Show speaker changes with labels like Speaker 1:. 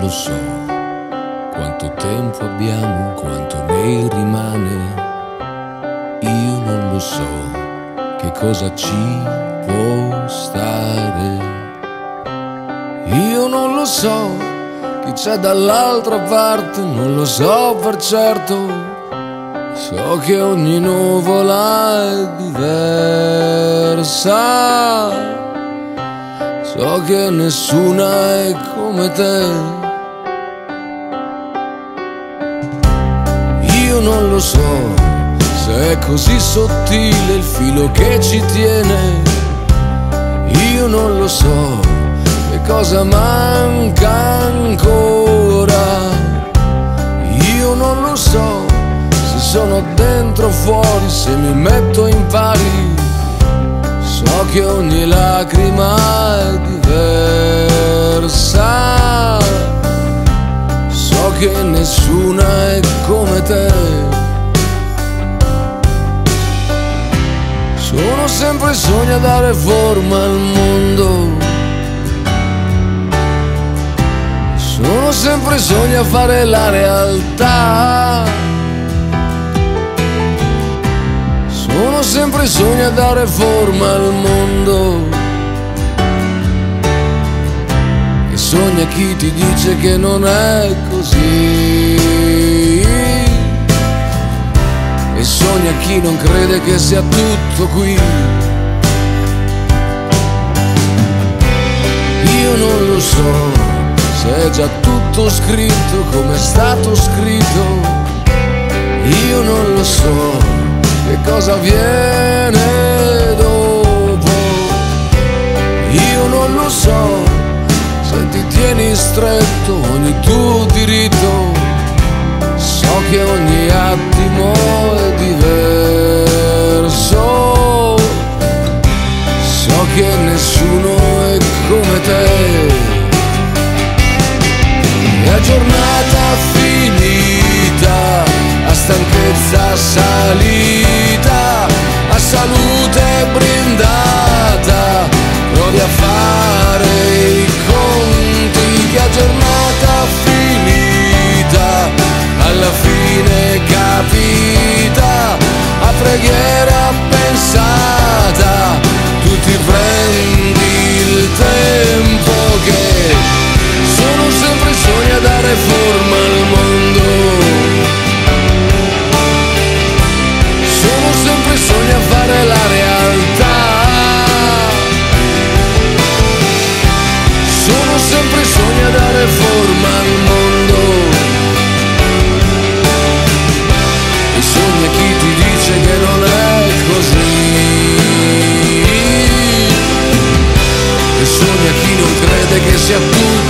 Speaker 1: lo so quanto tempo abbiamo, quanto ne rimane. Io non lo so che cosa ci può stare. Io non lo so chi c'è dall'altra parte, non lo so per certo. So che ogni nuvola è diversa, so che nessuna è come te. Io non lo so se è così sottile il filo che ci tiene. Io non lo so che cosa manca ancora. Io non lo so se sono dentro o fuori, se mi metto in pari. So che ogni lacrima è diversa, so che nessuna è come te. Sono sempre sogni a dare forma al mondo, sono sempre sogni a fare la realtà, sono sempre sogni a dare forma al mondo. E sogna chi ti dice che non è così, e sogna chi non crede che sia tutto qui. Io non lo so se è già tutto scritto come è stato scritto. Io non lo so che cosa viene dopo. Io non lo so se ti tieni stretto ogni tuo diritto. So che ogni attimo è diverso, so che nessuno è come te. La giornata finita, a stanchezza salita, a salute brindata, provi a fare i conti. Che a giornata finita, alla fine capita, a preghiera pensata, tu ti prendi il tempo che sono sempre sogni a dare forma al mondo, sono sempre sogni a fare la realtà, sono sempre sogni a dare forma al mondo. E sogna chi ti dice che non è così, e sogna chi non crede che sia tutto